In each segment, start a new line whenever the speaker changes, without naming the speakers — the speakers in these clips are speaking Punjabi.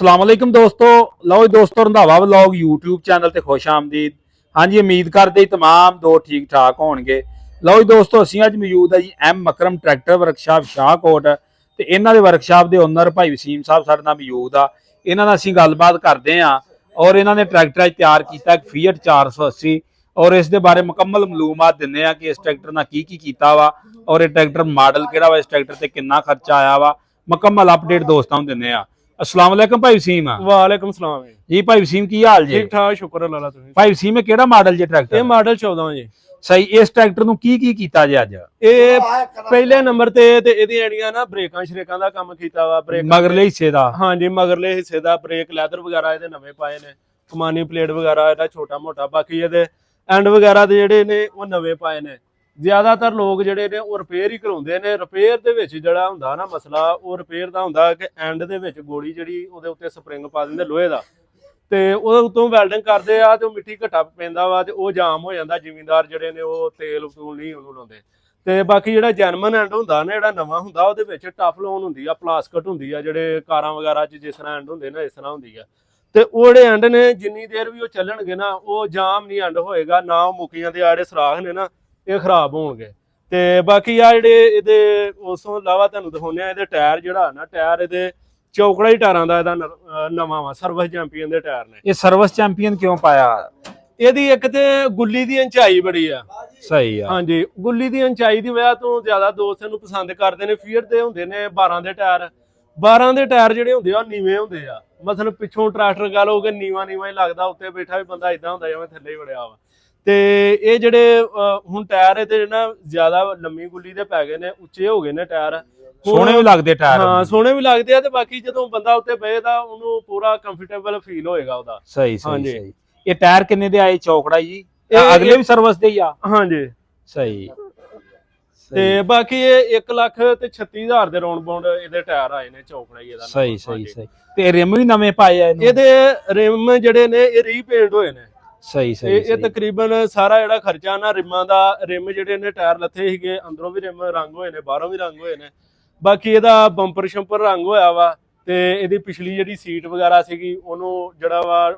अस्सलामुअलैकुम दोस्तों। लो जी दोस्तों, रंधावा व्लॉग यूट्यूब चैनल ते खुश आमदीद। हाँ जी, उम्मीद करते तमाम दो ठीक ठाक होणगे। लो जी दोस्तों, असीं अज मौजूद है G M मकरम tractor workshop Shahkot ते इन्हां दे वर्कशाप दे ओनर भाई वसीम साहब साडे नाल मौजूद आ। इन्हां नाल असीं गलबात करदे आ और इन्हां ने ट्रैक्टर अज तैयार कीता एक फीएट 480 और इस दे बारे मुकम्मल मालूमात दिंदे आ कि इस ट्रैक्टर नाल की कीता वा और ये ट्रैक्टर मॉडल किहड़ा वा, इस ट्रैक्टर ते किन्ना खर्चा आया वा, मुकम्मल अपडेट दोस्तां नूं दिंदे आ। अस्सलाम वालेकुम भाई वसीम।
वालेकुम सलाम
जी भाई वसीम, की हाल जी?
ठीक ठाक, शुक्र अल्लाह दा। तुसीं
भाई वसीम, किहड़ा मॉडल जे ट्रैक्टर?
ਇਹ ਮਾਡਲ 14 ਜੀ।
सही। इस ट्रैक्टर ਨੂੰ ਕੀ ਕੀਤਾ ਜੇ ਅੱਜ?
ਇਹ ਪਹਿਲੇ ਨੰਬਰ ਤੇ ਇਹਦੀਆਂ ਜਿਹੜੀਆਂ ਨਾ ਬ੍ਰੇਕਾਂ ਸ਼ਰੇਕਾਂ ਦਾ ਕੰਮ ਕੀਤਾ ਵਾ। ਬ੍ਰੇਕ
ਮਗਰਲੇ ਹਿੱਸੇ ਦਾ?
ਹਾਂਜੀ, ਮਗਰਲੇ ਹਿੱਸੇ ਦਾ ਬ੍ਰੇਕ ਲੈਦਰ ਵਗੈਰਾ ਇਹਦੇ ਨਵੇਂ ਪਾਏ ਨੇ। ਕਮਾਨੀ ਪਲੇਟ ਵਗੈਰਾ ਇਹਦਾ ਛੋਟਾ ਮੋਟਾ, ਬਾਕੀ ਇਹਦੇ ਐਂਡ ਵਗੈਰਾ ਦੇ ਜਿਹੜੇ ਨੇ ਉਹ ਨਵੇਂ ਪਾਏ ਨੇ। ਜ਼ਿਆਦਾਤਰ ਲੋਕ ਜਿਹੜੇ ਨੇ ਉਹ ਰਿਪੇਅਰ ਹੀ ਕਰਾਉਂਦੇ ਨੇ। ਰਿਪੇਅਰ ਦੇ ਵਿੱਚ ਜਿਹੜਾ ਹੁੰਦਾ ਨਾ ਮਸਲਾ, ਉਹ ਰਿਪੇਅਰ ਦਾ ਹੁੰਦਾ ਕਿ ਐਂਡ ਦੇ ਵਿੱਚ ਗੋਲੀ ਜਿਹੜੀ ਉਹਦੇ ਉੱਤੇ ਸਪਰਿੰਗ ਪਾ ਦਿੰਦੇ ਲੋਹੇ ਦਾ, ਤੇ ਉਹਦੇ ਉੱਤੋਂ ਵੈਲਡਿੰਗ ਕਰਦੇ ਆ ਤੇ ਉਹ ਮਿੱਟੀ ਘਟਾ ਪੈਂਦਾ ਵਾ ਤੇ ਉਹ ਜਾਮ ਹੋ ਜਾਂਦਾ। ਜ਼ਿਮੀਂਦਾਰ ਜਿਹੜੇ ਨੇ ਉਹ ਤੇਲ ਤੂਲ ਨਹੀਂ ਉਹਨੂੰ ਲਾਉਂਦੇ। ਤੇ ਬਾਕੀ ਜਿਹੜਾ ਜੈਨਮਨ ਐਂਡ ਹੁੰਦਾ ਨਾ, ਜਿਹੜਾ ਨਵਾਂ ਹੁੰਦਾ, ਉਹਦੇ ਵਿੱਚ ਟਫ ਲੋਨ ਹੁੰਦੀ ਆ, ਪਲਾਸਕਟ ਹੁੰਦੀ ਆ, ਜਿਹੜੇ ਕਾਰਾਂ ਵਗੈਰਾ 'ਚ ਜਿਸ ਤਰ੍ਹਾਂ ਐਂਡ ਹੁੰਦੇ ਨਾ ਇਸ ਤਰ੍ਹਾਂ ਹੁੰਦੀ ਆ। ਤੇ ਉਹ ਜਿਹੜੇ ਐਂਡ ਨੇ ਜਿੰਨੀ ਦੇਰ ਵੀ ਉਹ ਚੱਲਣਗੇ ਨਾ, ਉਹ ਜਾਮ ਨਹੀਂ ਐਂਡ ਹੋਏਗਾ, ਨਾ ਉਹ ਮੁੱਕੀਆਂ ਦੇ ਆੜੇ ਸੁਰਾਖ ਨੇ ਨਾ ਇਹ ਖਰਾਬ ਹੋਣਗੇ। ਤੇ ਬਾਕੀ ਆ ਜਿਹੜੇ ਇਹਦੇ ਉਸ ਤੋਂ ਇਲਾਵਾ ਤੁਹਾਨੂੰ ਦਿਖਾਉਂਦੇ ਆ ਇਹਦੇ ਟਾਇਰ। ਜਿਹੜਾ ਨਾ ਟਾਇਰ ਇਹਦੇ ਚੌਕੜਾ ਹੀ ਟਾਇਰਾਂ ਦਾ ਇਹਦਾ ਨਵਾਂ ਵਾ, ਸਰਵਿਸ ਚੈਂਪੀਅਨ ਦੇ ਟਾਇਰ ਨੇ।
ਇਹ ਸਰਵਿਸ ਚੈਂਪੀਅਨ ਕਿਉਂ ਪਾਇਆ?
ਇਹਦੀ ਇੱਕ ਤੇ ਗੁੱਲੀ ਦੀ ਉਚਾਈ ਬੜੀ ਆ।
ਸਹੀ ਆ।
ਹਾਂਜੀ, ਗੁੱਲੀ ਦੀ ਉਚਾਈ ਦੀ ਵਜ੍ਹਾ ਤੋਂ ਜ਼ਿਆਦਾ ਦੋਸਤ ਇਹਨੂੰ ਪਸੰਦ ਕਰਦੇ ਨੇ। ਫੀਟ ਦੇ ਹੁੰਦੇ ਨੇ 12 ਦੇ ਟਾਇਰ। 12 ਦੇ ਟਾਇਰ ਜਿਹੜੇ ਹੁੰਦੇ ਆ ਨੀਵੇਂ ਹੁੰਦੇ ਆ। ਮਤਲਬ ਪਿੱਛੋਂ ਟਰੈਕਟਰ ਗੱਲ ਹੋ ਕੇ ਨੀਵਾ ਹੀ ਲੱਗਦਾ, ਉੱਤੇ ਬੈਠਾ ਵੀ ਬੰਦਾ ਇਦਾਂ ਹੁੰਦਾ ਜਿਵੇਂ ਥੱਲੇ ਹੀ ਵੜਿਆ ਵਾ। ਤੇ ਇਹ ਜਿਹੜੇ ਹੁਣ ਟਾਇਰ ਇਹਦੇ ਨਾ ਜ਼ਿਆਦਾ ਲੰਮੀ ਗੁੱਲੀ ਦੇ ਪੈ ਗਏ ਨੇ, ਉੱਚੇ ਹੋ ਗਏ ਨੇ ਟਾਇਰ।
ਸੋਹਣੇ ਵੀ ਲੱਗਦੇ ਟਾਇਰ।
ਹਾਂ, ਸੋਹਣੇ ਵੀ ਲੱਗਦੇ ਆ। ਤੇ ਬਾਕੀ ਜਦੋਂ ਬੰਦਾ ਉੱਤੇ ਬਹਿ ਤਾਂ ਉਹਨੂੰ ਪੂਰਾ ਕੰਫਰਟੇਬਲ ਫੀਲ ਹੋਏਗਾ ਉਹਦਾ।
ਸਹੀ ਸਹੀ। ਇਹ ਟਾਇਰ ਕਿੰਨੇ ਦੇ ਆਏ ਚੌਕੜਾ ਜੀ? ਅਗਲੇ ਵੀ ਸਰਵਿਸ ਦੇ ਹੀ ਆ?
ਹਾਂਜੀ
ਸਹੀ।
ਤੇ ਬਾਕੀ ਇਹ 1,36,000 ਦੇ ਰਾਉਂਡ ਬਾਉਂਡ ਇਹਦੇ ਟਾਇਰ ਆਏ ਨੇ, ਚੌਕੜਾ ਹੀ ਇਹਦਾ।
ਸਹੀ ਸਹੀ ਸਹੀ। ਤੇ ਰਿਮ ਵੀ ਨਵੇਂ ਪਾਏ ਆ
ਇਹਦੇ ਰਿਮ ਜਿਹੜੇ ਨੇ ਇਹ ਰੀਪੇਂਟ ਹੋਏ ਨੇ।
ਸਹੀ ਸਹੀ।
ਇਹ ਤਕਰੀਬਨ ਸਾਰਾ ਜਿਹੜਾ ਖਰਚਾ ਨਾ ਰਿਮਾਂ ਦਾ, ਰਿਮ ਜਿਹੜੇ ਨੇ ਟਾਇਰ ਲੱਥੇ ਸੀਗੇ, ਅੰਦਰੋਂ ਵੀ ਰਿਮ ਰੰਗ ਹੋਏ ਨੇ, ਬਾਹਰੋਂ ਵੀ ਰੰਗ ਹੋਏ ਨੇ। ਬਾਕੀ ਇਹਦਾ ਬੰਪਰ ਸ਼ੰਪਰ ਰੰਗ ਹੋਇਆ ਵਾ। ਤੇ ਇਹਦੀ ਪਿਛਲੀ ਜਿਹੜੀ ਸੀਟ ਵਗੈਰਾ ਸੀਗੀ ਉਹਨੂੰ ਜਿਹੜਾ ਵਾ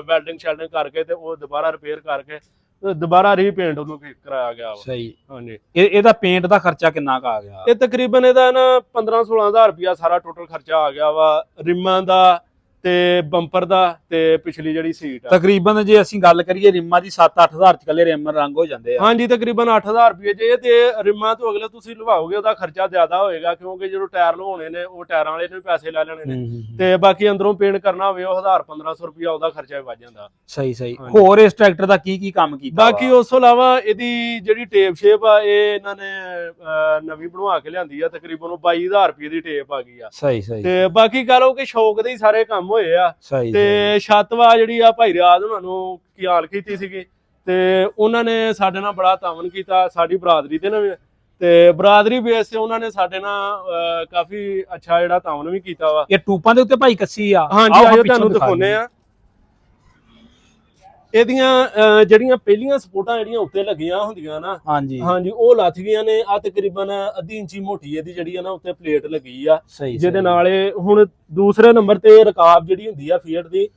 ਵੈਲਡਿੰਗ ਸ਼ੈਲਡਿੰਗ ਕਰਕੇ ਤੇ ਉਹ ਦੁਬਾਰਾ ਰਿਪੇਅਰ ਕਰਕੇ ਦੁਬਾਰਾ ਰੀਪੇਂਟ ਉਹਨੂੰ ਕਰਾਇਆ ਗਿਆ ਵਾ। ਸਹੀ। ਹਾਂਜੀ,
ਇਹਦਾ ਪੇਂਟ ਦਾ ਖਰਚਾ ਕਿੰਨਾ ਕੁ ਆ ਗਿਆ?
ਇਹ ਤਕਰੀਬਨ ਇਹਦਾ ਨਾ 15-16 ਰੁਪਇਆ ਸਾਰਾ ਟੋਟਲ ਖਰਚਾ ਆ ਗਿਆ ਵਾ, ਰਿਮਾਂ ਦਾ ਤੇ ਬੰਪਰ ਦਾ ਤੇ ਪਿਛਲੀ ਜਿਹੜੀ ਸੀਟ ਆ।
ਤਕਰੀਬਨ ਜੇ ਅਸੀਂ ਗੱਲ ਕਰੀਏ ਰਿਮਾਂ ਦੀ 7-8 ਹਜ਼ਾਰ ਚ ਕੱਲੇ ਰਿਮ ਰੰਗ ਹੋ ਜਾਂਦੇ ਆ।
ਹਾਂਜੀ, ਤਕਰੀਬਨ 8,000 ਰੁਪਏ ਜੇ। ਤੇ ਰਿਮਾਂ ਤੋਂ ਅਗਲੇ ਤੁਸੀਂ ਲਵਾਓਗੇ ਉਹਦਾ ਖਰਚਾ ਜ਼ਿਆਦਾ ਹੋਏਗਾ, ਕਿਉਂਕਿ ਜਦੋਂ ਟਾਇਰ ਲਵਾਉਣੇ ਨੇ ਉਹ ਟਾਇਰਾਂ ਵਾਲੇ ਨੇ ਵੀ ਪੈਸੇ ਲੈ ਲੈਣੇ ਨੇ। ਤੇ ਬਾਕੀ ਅੰਦਰੋਂ ਪੇਂਟ ਕਰਨਾ ਹੋਵੇ ਉਹ 1000-1500 ਰੁਪਇਆ ਉਹਦਾ ਖਰਚਾ ਵੱਜ ਜਾਂਦਾ।
ਸਹੀ ਸਹੀ। ਹੋਰ ਇਸ ਟਰੈਕਟਰ ਦਾ ਕੀ ਕੰਮ ਕੀਤਾ?
ਬਾਕੀ ਉਸ ਤੋਂ ਇਲਾਵਾ ਇਹਦੀ ਜਿਹੜੀ ਟੇਪ ਸ਼ੇਪ ਆ, ਇਹ ਇਹਨਾਂ ਨੇ ਨਵੀਂ ਬਣਵਾ ਕੇ ਲਿਆਂਦੀ ਆ। ਤਕਰੀਬਨ 22,000 ਰੁਪਏ ਦੀ ਟੇਪ ਆ ਗਈ ਆ।
ਸਹੀ ਸਹੀ।
ਤੇ ਬਾਕੀ ਕਹ ਲਓ ਕਿ ਸ਼ੌਕ ਦੇ ਹੀ ਸਾਰੇ ਕੰਮ ਹੋਏ ਆ।
ਸਹੀ।
ਤੇ ਛੱਤ ਵਾ ਜਿਹੜੀ ਆ ਭਾਈ ਰਿਆਜ਼ ਉਹਨਾਂ ਨੂੰ ਖਿਆਲ ਕੀਤੀ ਸੀਗੀ, ਤੇ ਉਹਨਾਂ ਨੇ ਸਾਡੇ ਨਾਲ ਬੜਾ ਤਾਵਨ ਕੀਤਾ, ਸਾਡੀ ਬਰਾਦਰੀ ਤੇ ਨਾ। ਤੇ ਬਰਾਦਰੀ ਬੇਸ ਤੇ ਉਹਨਾਂ ਨੇ ਸਾਡੇ ਨਾਲ ਕਾਫੀ ਅੱਛਾ ਜਿਹੜਾ ਤਾਵਨ ਵੀ ਕੀਤਾ ਵਾ।
ਇਹ ਟੂਪਾਂ ਦੇ ਉੱਤੇ ਭਾਈ ਕੱਸੀ ਆ।
ਹਾਂਜੀ, ਆਜੋ ਤੁਹਾਨੂੰ ਦਿਖਾਉਨੇ ਆ। ਇਹਦੀਆਂ ਜਿਹੜੀਆਂ ਪਹਿਲੀਆਂ ਸਪੋਰਟਾਂ ਜਿਹੜੀਆਂ ਉੱਤੇ ਲੱਗੀਆਂ ਹੁੰਦੀਆਂ ਨਾ, ਹਾਂਜੀ ਹਾਂਜੀ, ਉਹ ਲੱਥ ਗਈਆਂ ਨੇ। ਆ ਤਕਰੀਬਨ ਅੱਧੀ ਇੰਚੀ ਮੋਟੀ ਇਹਦੀ ਜਿਹੜੀ ਆ ਨਾ ਉੱਤੇ ਪਲੇਟ ਲੱਗੀ ਆ, ਜਿਹਦੇ ਨਾਲ ਇਹ ਹੁਣ ਦੂਸਰੇ ਨੰਬਰ ਤੇ ਰਕਾਬ ਜਿਹੜੀ ਹੁੰਦੀ ਆ ਫੀਟ ਦੀ,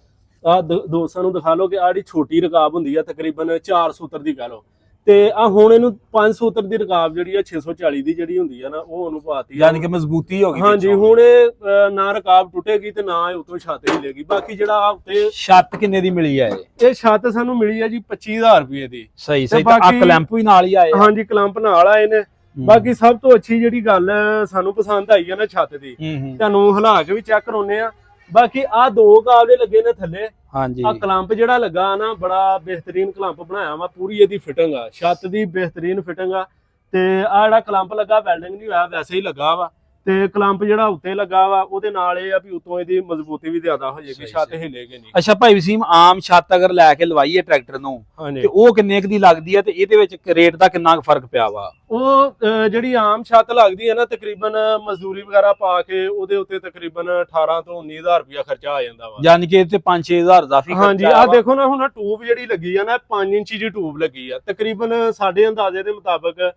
ਆ ਦੋਸਤਾਂ ਨੂੰ ਦਿਖਾ ਲਓ ਕਿ ਆੜੀ ਛੋਟੀ ਰਕਾਬ ਹੁੰਦੀ ਆ, ਤਕਰੀਬਨ 4 ਸੂਤਰ ਦੀ ਕਹਿ ਲਓ। ਤੇ ਆ ਹੁਣ ਇਹਨੂੰ 5 ਸੂਤਰ ਦੀ ਰਕਾਬ ਜਿਹੜੀ ਆ 640 ਦੀ ਜਿਹੜੀ ਹੁੰਦੀ ਆ ਨਾ, ਉਹ ਉਹਨੂੰ ਪਾਤੀ,
ਯਾਨੀ ਕਿ ਮਜ਼ਬੂਤੀ ਹੋ ਗਈ।
ਹਾਂਜੀ, ਹੁਣ ਇਹ ਨਾ ਰਕਾਬ ਟੁੱਟੇਗੀ ਤੇ ਨਾ ਇਹ ਉਤੋਂ ਛੱਤ ਹਿਲੇਗੀ। ਬਾਕੀ ਜਿਹੜਾ ਉੱਤੇ
ਛੱਤ ਕਿੰਨੇ ਦੀ ਮਿਲੀ ਆ?
ਇਹ ਛੱਤ ਸਾਨੂੰ ਮਿਲੀ ਆ ਜੀ 25,000 ਰੁਪਏ ਦੀ।
ਸਹੀ ਸਹੀ। ਆ ਕਲੈਂਪ ਵੀ ਨਾਲ ਹੀ ਆਏ?
ਹਾਂਜੀ, ਕਲੈਂਪ ਨਾਲ ਆਏ ਨੇ। ਬਾਕੀ ਸਭ ਤੋਂ ਅੱਛੀ ਜਿਹੜੀ ਗੱਲ ਸਾਨੂੰ ਪਸੰਦ ਆਈ ਆ ਨਾ ਛੱਤ ਦੀ, ਤੁਹਾਨੂੰ ਹਿਲਾ ਕੇ ਵੀ ਚੈੱਕ ਕਰਾਉਨੇ ਆ। ਬਾਕੀ ਆ 2 ਕਾਬਲੇ ਲੱਗੇ ਨੇ ਥੱਲੇ। ਹਾਂਜੀ, ਆ ਕਲੰਪ ਜਿਹੜਾ ਲੱਗਾ ਨਾ, ਬੜਾ ਬਿਹਤਰੀਨ ਕਲੰਪ ਬਣਾਇਆ ਵਾ। ਪੂਰੀ ਇਹਦੀ ਫਿਟਿੰਗ ਆ, ਛੱਤ ਦੀ ਬਿਹਤਰੀਨ ਫਿਟਿੰਗ ਆ। ਤੇ ਆ ਜਿਹੜਾ ਕਲੰਪ ਲੱਗਾ ਵੈਲਡਿੰਗ ਨਹੀਂ ਹੋਇਆ, ਵੈਸੇ ਹੀ ਲੱਗਾ ਵਾ। ਤੇ ਕਲੰਪ ਜਿਹੜਾ ਉੱਤੇ ਲੱਗਾ ਵਾ ਉਹਦੇ ਨਾਲ ਇਹ ਆ ਵੀ ਉਤੋਂ ਇਹਦੀ ਮਜ਼ਬੂਤੀ ਵੀ ਜ਼ਿਆਦਾ ਹੋ ਜਾਏਗੀ, ਛੱਤ ਹਿਲੇਗੀ ਨਹੀਂ।
ਅੱਛਾ ਭਾਈ ਵਸੀਮ, ਆਮ ਛੱਤ ਅਗਰ ਲੈ ਕੇ ਲਵਾਈਏ ਟਰੈਕਟਰ ਨੂੰ ਤੇ ਉਹ ਕਿੰਨੇ ਦੀ ਲੱਗਦੀ ਆ ਤੇ ਇਹਦੇ ਵਿੱਚ ਰੇਟ ਦਾ ਕਿੰਨਾ ਫਰਕ ਪਿਆ ਵਾ?
ਉਹ ਜਿਹੜੀ ਆਮ ਛੱਤ ਲੱਗਦੀ ਹੈ ਨਾ, ਤਕਰੀਬਨ ਮਜ਼ਦੂਰੀ ਵਗੈਰਾ ਪਾ ਕੇ ਉਹਦੇ ਉੱਤੇ ਤਕਰੀਬਨ 18 ਤੋਂ 19,000 ਰੁਪਇਆ ਖਰਚਾ ਆ ਜਾਂਦਾ ਵਾ।
ਯਾਨੀ ਕਿ ਇਹ ਤੇ 5-6 ਹਜ਼ਾਰ ਦਾ ਫੀ।
ਹਾਂਜੀ, ਆ ਦੇਖੋ ਨਾ, ਹੁਣ ਟੂਬ ਜਿਹੜੀ ਲੱਗੀ ਆ ਨਾ, 5 ਇੰਚੀ ਦੀ ਟੂਬ ਲੱਗੀ ਆ। ਤਕਰੀਬਨ ਸਾਡੇ ਅੰਦਾਜ਼ੇ ਦੇ ਮੁਤਾਬਕ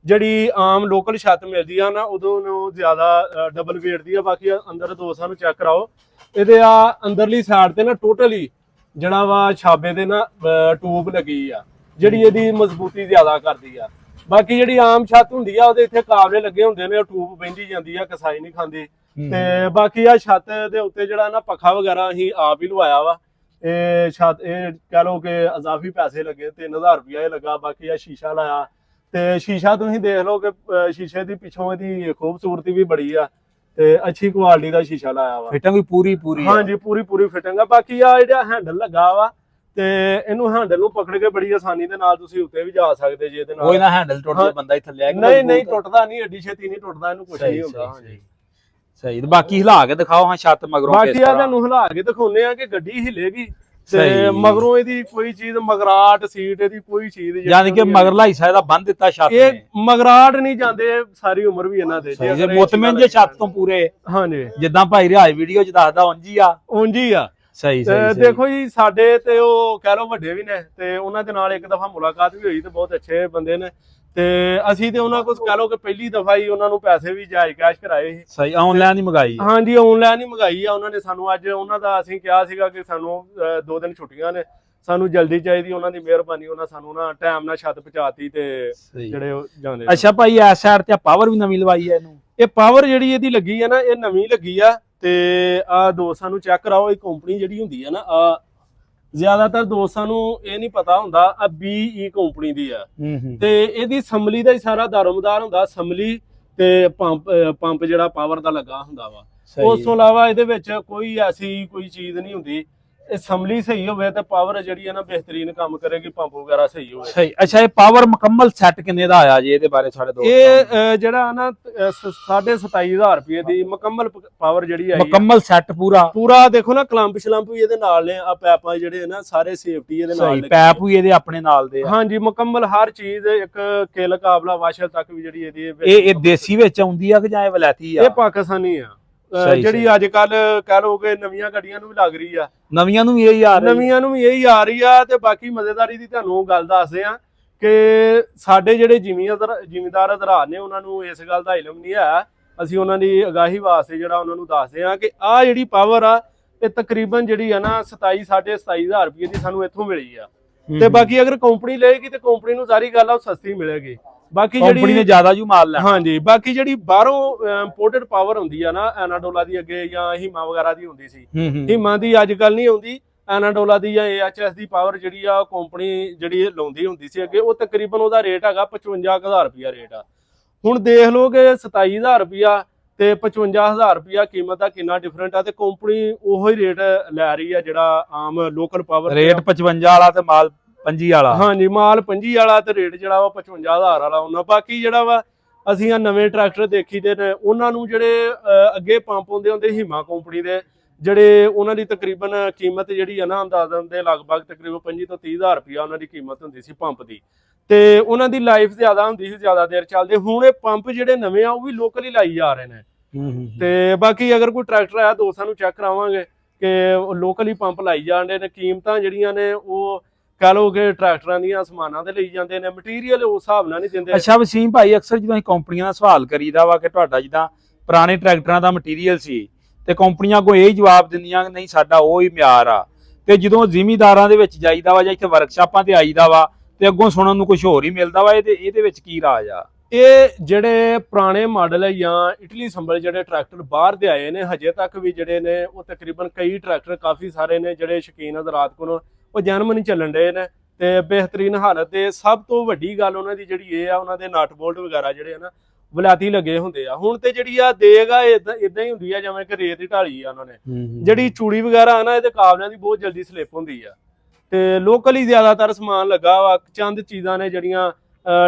ਜਿਹੜੀ ਆਮ ਲੋਕਲ ਛੱਤ ਮਿਲਦੀ ਆ ਨਾ ਉਦੋਂ ਨੂੰ ਜ਼ਿਆਦਾ ਡਬਲ ਵੇਟ ਦੀ ਆ। ਬਾਕੀ ਅੰਦਰ ਦੋਸਤਾਂ ਨੂੰ ਚੈੱਕ ਕਰਾਓ, ਇਹਦੇ ਆ ਅੰਦਰਲੀ ਸਾਈਡ ਤੇ ਨਾ ਟੋਟਲੀ ਜਿਹੜਾ ਵਾ ਛਾਬੇ ਦੇ ਨਾ ਟੂਬ ਲੱਗੀ ਆ, ਜਿਹੜੀ ਇਹਦੀ ਮਜ਼ਬੂਤੀ ਜ਼ਿਆਦਾ ਕਰਦੀ ਆ। ਬਾਕੀ ਜਿਹੜੀ ਆਮ ਛੱਤ ਹੁੰਦੀ ਆ ਉਹਦੇ ਇੱਥੇ ਕਾਬਲੇ ਲੱਗੇ ਹੁੰਦੇ ਨੇ, ਉਹ ਟੂਬ ਬਹਿੰਦੀ ਜਾਂਦੀ ਆ, ਕਸਾਈ ਨਹੀਂ ਖਾਂਦੀ। ਤੇ ਬਾਕੀ ਆ ਛੱਤ ਦੇ ਉੱਤੇ ਜਿਹੜਾ ਨਾ ਪੱਖਾ ਵਗੈਰਾ ਅਸੀਂ ਆਪ ਹੀ ਲਵਾਇਆ ਵਾ। ਇਹ ਛੱਤ ਇਹ ਕਹਿ ਲਓ ਕਿ ਇਜ਼ਾਫੀ ਪੈਸੇ ਲੱਗੇ, 3000 ਰੁਪਇਆ ਇਹ ਲੱਗਾ। ਬਾਕੀ ਆ ਸ਼ੀਸ਼ਾ ਲਾਇਆ, ਤੇ ਸ਼ੀਸ਼ਾ ਤੁਸੀਂ ਦੇਖ ਲਓ ਕਿ ਸ਼ੀਸ਼ੇ ਦੀ ਪਿੱਛੋਂ ਇਹਦੀ ਖੂਬਸੂਰਤੀ ਵੀ ਬੜੀ ਆ, ਤੇ ਅੱਛੀ ਕੁਆਲਿਟੀ ਦਾ ਸ਼ੀਸ਼ਾ ਲਾਇਆ ਵਾ।
ਫਿਟਿੰਗ ਵੀ ਪੂਰੀ
ਹਾਂਜੀ ਪੂਰੀ ਫਿਟਿੰਗ ਆ। ਬਾਕੀ ਆ ਜਿਹੜਾ ਹੈਂਡਲ ਲੱਗਾ ਵਾ, ਤੇ ਇਹਨੂੰ ਹੈਂਡਲ ਨੂੰ ਪਕੜ ਕੇ ਬੜੀ ਆਸਾਨੀ ਦੇ ਨਾਲ ਤੁਸੀਂ ਉੱਤੇ ਵੀ ਜਾ ਸਕਦੇ ਜੇ ਇਹਦੇ ਨਾਲ।
ਕੋਈ ਨਾ ਹੈਂਡਲ ਟੁੱਟ ਜੇ ਬੰਦਾ ਇੱਥੇ ਲੈ ਕੇ
ਨਹੀਂ ਟੁੱਟਦਾ ਨਹੀਂ, ਐਡੀ ਛੇਤੀ ਨਹੀਂ ਟੁੱਟਦਾ, ਇਹਨੂੰ ਕੁਝ ਨਹੀਂ ਹੁੰਦਾ। ਹਾਂਜੀ
ਸਹੀ। ਤੇ ਬਾਕੀ ਹਿਲਾ ਕੇ ਦਿਖਾਓ ਹਾਂ ਛੱਤ ਮਗਰੋਂ।
ਬਾਕੀ ਆ ਤੁਹਾਨੂੰ ਹਿਲਾ ਕੇ ਦਿਖਾਉਨੇ ਆ ਕਿ ਗੱਡੀ ਹਿਲੇਗੀ, ਤੇ ਮਗਰੋਂ ਇਹਦੀ ਕੋਈ ਚੀਜ਼ ਮਗਰਾਟ ਸੀਟ ਇਹਦੀ ਕੋਈ ਚੀਜ਼
ਯਾਨੀ ਕਿ ਮਗਰਲਾ ਹਿੱਸਾ ਇਹਦਾ ਬੰਨ ਦਿੱਤਾ ਛੱਤ ਨੇ।
ਇਹ ਮਗਰਾਟ ਨਹੀਂ ਜਾਂਦੇ ਸਾਰੀ ਉਮਰ ਵੀ ਇਹਨਾਂ ਦੇ।
ਜੇ ਮੁਤਮਿਨ ਜੇ ਛੱਤ ਤੋਂ ਪੂਰੇ,
ਹਾਂਜੀ
ਜਿੱਦਾਂ ਭਾਈ ਰਿਆਜ ਵੀਡੀਓ ਚ ਦੱਸਦਾ ਉਂਝ ਹੀ ਆ। ਸਹੀ
ਦੇਖੋ ਜੀ, ਸਾਡੇ ਤੇ ਉਹ ਕਹਿ ਲਓ ਵੱਡੇ ਵੀ ਨੇ, ਤੇ ਉਹਨਾਂ ਦੇ ਨਾਲ ਇੱਕ ਦਫਾ ਮੁਲਾਕਾਤ ਵੀ ਹੋਈ, ਤੇ ਬਹੁਤ ਅੱਛੇ ਬੰਦੇ ਨੇ। ਤੇ ਅਸੀਂ ਤੇ ਉਹਨਾਂ ਕੋਲ ਕਹਿ ਲਓ ਕਿ ਪਹਿਲੀ ਦਫਾ ਹੀ ਉਹਨਾਂ ਨੂੰ ਪੈਸੇ ਵੀ ਜਾਇਜ਼ ਕੈਸ਼ ਕਰਾਏ ਸੀ।
ਸਹੀ, ਆਨਲਾਈਨ ਹੀ ਮੰਗਾਈ।
ਹਾਂਜੀ ਆਨਲਾਈਨ ਹੀ ਮੰਗਾਈ ਆ ਉਹਨਾਂ ਨੇ ਸਾਨੂੰ। ਅੱਜ ਉਹਨਾਂ ਦਾ ਅਸੀਂ ਕਿਹਾ ਸੀਗਾ ਕਿ ਸਾਨੂੰ 2 ਦਿਨ ਛੁੱਟੀਆਂ ਨੇ, ਸਾਨੂੰ ਜਲਦੀ ਚਾਹੀਦੀ। ਉਹਨਾਂ ਦੀ ਮਿਹਰਬਾਨੀ, ਉਹਨਾਂ ਸਾਨੂੰ ਨਾ ਟਾਈਮ ਨਾਲ ਛੱਤ ਪਹੁੰਚਾਤੀ, ਤੇ ਜਿਹੜੇ ਉਹ ਜਾਂਦੇ।
ਅੱਛਾ ਭਾਈ, ਇਸ ਸਾਈਡ ਤੇ ਪਾਵਰ ਵੀ ਨਵੀਂ ਲਵਾਈ ਹੈ ਇਹਨੂੰ।
ਇਹ ਪਾਵਰ ਜਿਹੜੀ ਇਹਦੀ ਲੱਗੀ ਆ ਨਾ, ਇਹ ਨਵੀਂ ਲੱਗੀ ਆ। ਤੇ ਆ ਦੋਸਤਾਂ ਨੂੰ ਚੈੱਕ ਕਰਾਓ, ਇਹ ਕੰਪਨੀ ਜਿਹੜੀ ਹੁੰਦੀ ਆ ਨਾ, ਆ ਜ਼ਿਆਦਾਤਰ ਦੋਸਤਾਂ ਨੂੰ ਇਹ ਨਹੀਂ ਪਤਾ ਹੁੰਦਾ, ਆ BE ਕੰਪਨੀ ਦੀ ਆ। ਤੇ ਇਹਦੀ ਅਸੈਂਬਲੀ ਦਾ ਹੀ ਸਾਰਾ ਦਾਰੋਮਦਾਰ ਹੁੰਦਾ, ਅਸੈਂਬਲੀ ਤੇ ਪੰਪ ਜਿਹੜਾ ਪਾਵਰ ਦਾ ਲੱਗਾ ਹੁੰਦਾ ਵਾ। ਉਸ ਤੋਂ ਇਲਾਵਾ ਇਹਦੇ ਵਿੱਚ ਕੋਈ ਐਸੀ ਕੋਈ ਚੀਜ਼ ਨਹੀਂ ਹੁੰਦੀ। ਅਸੈਂਬਲੀ ਸਹੀ ਹੋਵੇ ਤੇ ਪਾਵਰ ਜਿਹੜੀ ਹੈ ਨਾ ਬਿਹਤਰੀਨ ਕੰਮ ਕਰੇਗੀ, ਪੰਪ ਵਗੈਰਾ ਸਹੀ ਹੋਵੇ।
ਸਹੀ। ਅੱਛਾ, ਇਹ ਪਾਵਰ ਮੁਕੰਮਲ ਸੈੱਟ ਕਿੰਨੇ ਦਾ ਆਇਆ ਜੀ? ਇਹਦੇ ਬਾਰੇ ਸਾਡੇ ਦੋਸਤ।
ਇਹ ਜਿਹੜਾ ਨਾ 27,500 ਰੁਪਏ ਦੀ ਮੁਕੰਮਲ ਪਾਵਰ ਜਿਹੜੀ ਆਈ,
ਮੁਕੰਮਲ ਸੈੱਟ ਪੂਰਾ।
ਦੇਖੋ ਨਾ, ਕਲੰਪ ਸ਼ਲੰਪ ਵੀ ਇਹਦੇ ਨਾਲ ਨੇ, ਆ ਪੈਪਾਂ ਜਿਹੜੇ ਨਾ ਸਾਰੇ ਸੇਫਟੀ ਇਹਦੇ ਨਾਲ ਨੇ,
ਪੈਪ ਵੀ ਇਹਦੇ ਆਪਣੇ ਨਾਲ ਦੇ ਆ।
ਹਾਂਜੀ ਮੁਕੰਮਲ ਹਰ ਚੀਜ਼, ਇੱਕ ਕਿਲ ਕਾਬਲਾ ਵਾਸ਼ਲ ਤੱਕ ਵੀ ਜਿਹੜੀ ਇਹਦੀ।
ਇਹ ਦੇਸੀ ਵਿੱਚ ਆਉਂਦੀ ਆ ਕਿ ਜਾਂ ਇਹ ਵਲੈਤੀ ਆ?
ਇਹ ਪਾਕਿਸਤਾਨੀ ਆ, ਜਿਹੜੀ ਅੱਜ ਕੱਲ ਕਹਿ ਲਓ ਕਿ ਨਵੀਆਂ ਗੱਡੀਆਂ ਨੂੰ ਵੀ ਲੱਗ ਰਹੀ ਆ।
ਨਵੀਆਂ ਨੂੰ ਵੀ ਇਹੀ ਆ
ਰਹੀ ਆ। ਤੇ ਬਾਕੀ ਮਜ਼ੇਦਾਰੀ ਦੀ ਤੁਹਾਨੂੰ ਗੱਲ ਦੱਸਦੇ ਆ ਕਿ ਸਾਡੇ ਜਿਹੜੇ ਜ਼ਿਮੀਂਦਾਰ ਹਜ਼ਰਾਤ ਨੇ, ਉਹਨਾਂ ਨੂੰ ਇਸ ਗੱਲ ਦਾ ਇਲਮ ਨਹੀਂ ਹੈ। ਅਸੀਂ ਉਹਨਾਂ ਦੀ ਅਗਾਹੀ ਵਾਸਤੇ ਜਿਹੜਾ ਉਹਨਾਂ ਨੂੰ ਦੱਸਦੇ ਆ ਕਿ ਆ ਜਿਹੜੀ ਪਾਵਰ ਆ, ਇਹ ਤਕਰੀਬਨ ਜਿਹੜੀ ਆ ਨਾ 27,500 ਰੁਪਏ ਦੀ ਸਾਨੂੰ ਇੱਥੋਂ ਮਿਲੀ ਆ। ਤੇ ਬਾਕੀ ਅਗਰ ਕੰਪਨੀ ਲਏਗੀ ਤੇ ਕੰਪਨੀ ਨੂੰ ਸਾਰੀ ਗੱਲ ਆ ਉਹ ਸਸਤੀ ਮਿਲੇਗੀ। ਬਾਕੀ
ਕੰਪਨੀ ਨੇ ਜ਼ਿਆਦਾ ਜੂ ਮਾਲ ਲੈਣਾ।
ਹਾਂਜੀ, ਬਾਕੀ ਜਿਹੜੀ ਬਾਹਰੋਂ ਇੰਪੋਰਟਡ ਪਾਵਰ ਹੁੰਦੀ ਆ ਨਾ, ਐਨਾਡੋਲਾ ਦੀ ਅੱਗੇ ਜਾਂ ਹੀਮਾ ਵਗੈਰਾ ਦੀ ਹੁੰਦੀ ਸੀ, ਹੀਮਾ ਦੀ ਅੱਜ ਕੱਲ ਨਹੀਂ ਆਉਂਦੀ। ਐਨਾਡੋਲਾ ਦੀ ਜਾਂ AHS ਦੀ ਪਾਵਰ ਜਿਹੜੀ ਆ ਕੰਪਨੀ ਜਿਹੜੀ ਲਾਉਂਦੀ ਹੁੰਦੀ ਸੀ ਅੱਗੇ, ਉਹ ਤਕਰੀਬਨ ਉਹਦਾ ਰੇਟ ਹੈਗਾ 55,000 ਰੁਪਇਆ ਰੇਟ ਆ। ਹੁਣ ਦੇਖ ਲਓ ਕਿ 27,000 ਰੁਪਇਆ ਤੇ 55,000 ਰੁਪਇਆ ਕੀਮਤ ਦਾ ਕਿੰਨਾ ਡਿਫਰੈਂਟ ਆ। ਤੇ ਕੰਪਨੀ ਉਹੋ ਹੀ ਰੇਟ ਲੈ ਰਹੀ ਆ ਜਿਹੜਾ ਆਮ ਲੋਕਲ ਪਾਵਰ
ਰੇਟ 55 ਵਾਲਾ ਤੇ ਮਾਲ 25 ਵਾਲਾ।
ਹਾਂਜੀ, ਮਾਲ 25 ਵਾਲਾ ਤੇ ਰੇਟ ਜਿਹੜਾ ਵਾ 55,000 ਵਾਲਾ ਉਹਨਾਂ। ਬਾਕੀ ਜਿਹੜਾ ਵਾ ਅਸੀਂ ਆ ਨਵੇਂ ਟਰੈਕਟਰ ਦੇਖੀ ਦੇ ਨੇ, ਉਹਨਾਂ ਨੂੰ ਜਿਹੜੇ ਅੱਗੇ ਪੰਪ ਹੁੰਦੇ ਹੀਮਾ ਕੰਪਨੀ ਦੇ, ਜਿਹੜੇ ਉਹਨਾਂ ਦੀ ਤਕਰੀਬਨ ਕੀਮਤ ਜਿਹੜੀ ਆ ਨਾ ਅੰਦਾਜ਼ਨ ਦੇ ਲਗਭਗ ਤਕਰੀਬਨ 25 ਤੋਂ 30,000 ਰੁਪਇਆ ਉਹਨਾਂ ਦੀ ਕੀਮਤ ਹੁੰਦੀ ਸੀ ਪੰਪ ਦੀ। ਤੇ ਉਹਨਾਂ ਦੀ ਲਾਈਫ ਜ਼ਿਆਦਾ ਹੁੰਦੀ ਸੀ, ਜ਼ਿਆਦਾ ਦੇਰ ਚੱਲਦੇ। ਹੁਣ ਇਹ ਪੰਪ ਜਿਹੜੇ ਨਵੇਂ ਆ ਉਹ ਵੀ ਲੋਕਲ ਹੀ ਲਾਈ ਜਾ ਰਹੇ ਨੇ। ਤੇ ਬਾਕੀ ਅਗਰ ਕੋਈ ਟਰੈਕਟਰ ਆਇਆ ਦੋਸਤਾਂ ਨੂੰ ਚੈੱਕ ਕਰਾਵਾਂਗੇ ਕਿ ਲੋਕਲ ਹੀ ਪੰਪ ਲਾਈ ਜਾਂਦੇ ਨੇ। ਕੀਮਤਾਂ ਜਿਹੜੀਆਂ ਨੇ ਉਹ ਕਹ ਲਓ ਕਿ ਟਰੈਕਟਰਾਂ ਦੀਆਂ ਸਮਾਨਾਂ ਤੇ ਲਈ ਜਾਂਦੇ ਨੇ, ਮਟੀਰੀਅਲ ਉਸ ਹਿਸਾਬ ਨਾਲ ਨਹੀਂ ਦਿੰਦੇ।
ਅੱਛਾ ਵਸੀਮ ਭਾਈ, ਅਕਸਰ ਜਦੋਂ ਅਸੀਂ ਕੰਪਨੀਆਂ ਦਾ ਸਵਾਲ ਕਰੀਦਾ ਵਾ ਕਿ ਤੁਹਾਡਾ ਜਿੱਦਾਂ ਪੁਰਾਣੇ ਟਰੈਕਟਰਾਂ ਦਾ ਮਟੀਰੀਅਲ ਸੀ, ਤੇ ਕੰਪਨੀਆਂ ਕੋਈ ਇਹ ਜਵਾਬ ਦਿੰਦੀਆਂ ਨਹੀਂ ਸਾਡਾ ਉਹ ਹੀ ਮਿਆਰ ਆ। ਤੇ ਜਦੋਂ ਜ਼ਿਮੀਂਦਾਰਾਂ ਦੇ ਵਿੱਚ ਜਾਈਦਾ ਵਾ ਜਾਂ ਇੱਥੇ ਵਰਕਸ਼ਾਪਾਂ ਤੇ ਆਈਦਾ ਵਾ, ਤੇ ਅੱਗੋਂ ਸੁਣਨ ਨੂੰ ਕੁਝ ਹੋਰ ਹੀ ਮਿਲਦਾ ਵਾ। ਇਹਦੇ ਵਿੱਚ ਕੀ ਰਾਜ ਆ?
ਇਹ ਜਿਹੜੇ ਪੁਰਾਣੇ ਮਾਡਲ ਹੈ ਜਾਂ ਇਟਲੀ ਸੰਭਲ ਜਿਹੜੇ ਟਰੈਕਟਰ ਬਾਹਰ ਦੇ ਆਏ ਨੇ, ਹਜੇ ਤੱਕ ਵੀ ਜਿਹੜੇ ਨੇ ਉਹ ਤਕਰੀਬਨ ਕਈ ਟਰੈਕਟਰ ਕਾਫੀ ਸਾਰੇ ਨੇ ਜਿਹੜੇ ਸ਼ੌਕੀਨ ਹਜ਼ਰਾਤ ਕੋਲ ਉਹ ਜਨਮ ਨਹੀਂ ਚੱਲਣ ਡਏ ਨੇ, ਤੇ ਬਿਹਤਰੀਨ ਹਾਲਤ। ਤੇ ਸਭ ਤੋਂ ਵੱਡੀ ਗੱਲ ਉਹਨਾਂ ਦੀ ਜਿਹੜੀ ਇਹ ਆ, ਉਹਨਾਂ ਦੇ ਨਟ ਬੋਲਟ ਵਗੈਰਾ ਜਿਹੜੇ ਆ ਨਾ ਵਲਾਤੀ ਲੱਗੇ ਹੁੰਦੇ ਆ। ਹੁਣ ਤੇ ਜਿਹੜੀ ਆ ਦੇਗ ਆ ਇਦਾਂ ਹੀ ਹੁੰਦੀ ਆ ਜਿਵੇਂ ਕਿ ਰੇਤ ਹੀ ਢਾਲੀ ਆ ਉਹਨਾਂ ਨੇ। ਜਿਹੜੀ ਚੂੜੀ ਵਗੈਰਾ ਆ ਨਾ, ਇਹਦੇ ਕਾਬਲਿਆਂ ਦੀ ਬਹੁਤ ਜਲਦੀ ਸਲਿੱਪ ਹੁੰਦੀ ਆ। ਤੇ ਲੋਕਲ ਹੀ ਜ਼ਿਆਦਾਤਰ ਸਮਾਨ ਲੱਗਾ ਵਾ। ਚੰਦ ਚੀਜ਼ਾਂ ਨੇ ਜਿਹੜੀਆਂ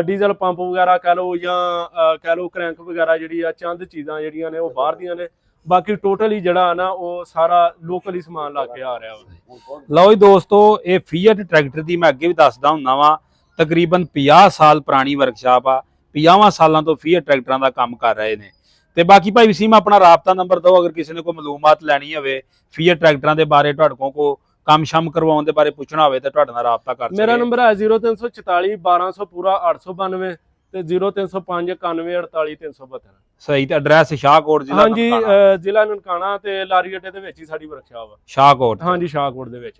ਡੀਜ਼ਲ ਪੰਪ ਵਗੈਰਾ ਕਹਿ ਲਓ ਜਾਂ ਕਹਿ ਲਓ ਕਰੈਂਕ ਵਗੈਰਾ, ਜਿਹੜੀ ਆ ਚੰਦ ਚੀਜ਼ਾਂ ਜਿਹੜੀਆਂ ਨੇ ਉਹ ਬਾਹਰ ਦੀਆਂ ਨੇ। ਬਾਕੀ ਟੋਟਲੀ ਜਿਹੜਾ ਨਾ ਉਹ ਸਾਰਾ ਲੋਕਲ ਹੀ ਸਮਾਨ ਲਾ ਕੇ ਆ ਰਿਹਾ ਵਾ।
ਲਓ ਜੀ ਦੋਸਤੋ, ਇਹ ਫੀਅਟ ਟਰੈਕਟਰ ਦੀ ਮੈਂ ਅੱਗੇ ਵੀ ਦੱਸਦਾ ਹੁੰਦਾ ਵਾਂ, ਤਕਰੀਬਨ 50 ਸਾਲ ਪੁਰਾਣੀ ਵਰਕਸ਼ਾਪ ਆ। 50 ਸਾਲਾਂ ਤੋਂ ਫੀਅਟ ਟਰੈਕਟਰਾਂ ਦਾ ਕੰਮ ਕਰ ਰਹੇ ਨੇ। ਤੇ ਬਾਕੀ ਭਾਈ ਵਸੀਮ ਆਪਣਾ ਰਾਬਤਾ ਨੰਬਰ ਦਿਓ, ਅਗਰ ਕਿਸੇ ਨੇ ਕੋਈ ਮਾਲੂਮਾਤ ਲੈਣੀ ਹੋਵੇ ਫੀਅਟ ਟਰੈਕਟਰਾਂ ਦੇ ਬਾਰੇ, ਤੁਹਾਡੇ ਕੋਲ ਕੰਮ ਸ਼ਮ ਕਰਵਾਉਣ ਦੇ ਬਾਰੇ ਪੁੱਛਣਾ ਹੋਵੇ ਤਾਂ ਤੁਹਾਡੇ ਨਾਲ ਰਾਬਤਾ ਕਰ ਸਕਦੇ।
ਮੇਰਾ ਨੰਬਰ ਹੈ 0344 1200 ਪੂਰਾ 892। ਤੇ 0305 91 48 372।
ਸਹੀ। ਤੇ ਐਡਰੈਸ ਸ਼ਾਹਕੋਟ ਜ਼ਿਲ੍ਹਾ
ਹਾਂਜੀ
ਨਨਕਾਣਾ।
ਜ਼ਿਲ੍ਹਾ ਨਨਕਾਣਾ ਤੇ ਲਾਰੀ ਅੱਡੇ ਦੇ ਵਿੱਚ ਹੀ ਸਾਡੀ ਵਰਕਸ਼ਾਪ ਆ।
ਸ਼ਾਹਕੋਟ।
ਹਾਂਜੀ ਸ਼ਾਹਕੋਟ ਦੇ ਵਿੱਚ।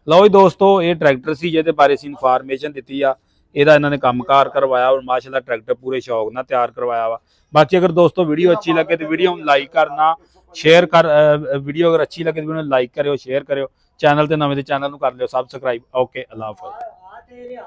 ਲਓ ਜੀ ਦੋਸਤੋ, ਇਹ ਟਰੈਕਟਰ ਸੀ ਜਿਹਦੇ ਬਾਰੇ ਅਸੀਂ ਇਨਫੋਰਮੇਸ਼ਨ ਦਿੱਤੀ ਆ। ਇਹਦਾ ਇਹਨਾਂ ਨੇ ਕੰਮਕਾਰ ਕਰਵਾਇਆ ਔਰ ਮਾਸ਼ਾਅੱਲਾ ਟਰੈਕਟਰ ਪੂਰੇ ਸ਼ੌਕ ਨਾਲ ਤਿਆਰ ਕਰਵਾਇਆ ਵਾ। ਬਾਕੀ ਅਗਰ ਦੋਸਤੋ ਵੀਡੀਓ ਅੱਛੀ ਲੱਗੇ ਤੇ ਵੀਡੀਓ ਨੂੰ ਲਾਈਕ ਕਰਨਾ, ਸ਼ੇਅਰ ਕਰ ਵੀਡੀਓ ਅਗਰ ਅੱਛੀ ਲੱਗੇ ਤੇ ਵੀਡੀਓ ਨੂੰ ਲਾਈਕ ਕਰਿਓ, ਸ਼ੇਅਰ ਕਰਿਓ। ਚੈਨਲ ਤੇ ਨਵੇਂ ਤੇ ਚੈਨਲ ਨੂੰ ਕਰ ਲਿਓ ਸਬਸਕ੍ਰਾਈਬ। ਓਕੇ, ਅੱਲਾਹ ਹਾਫਿਜ਼।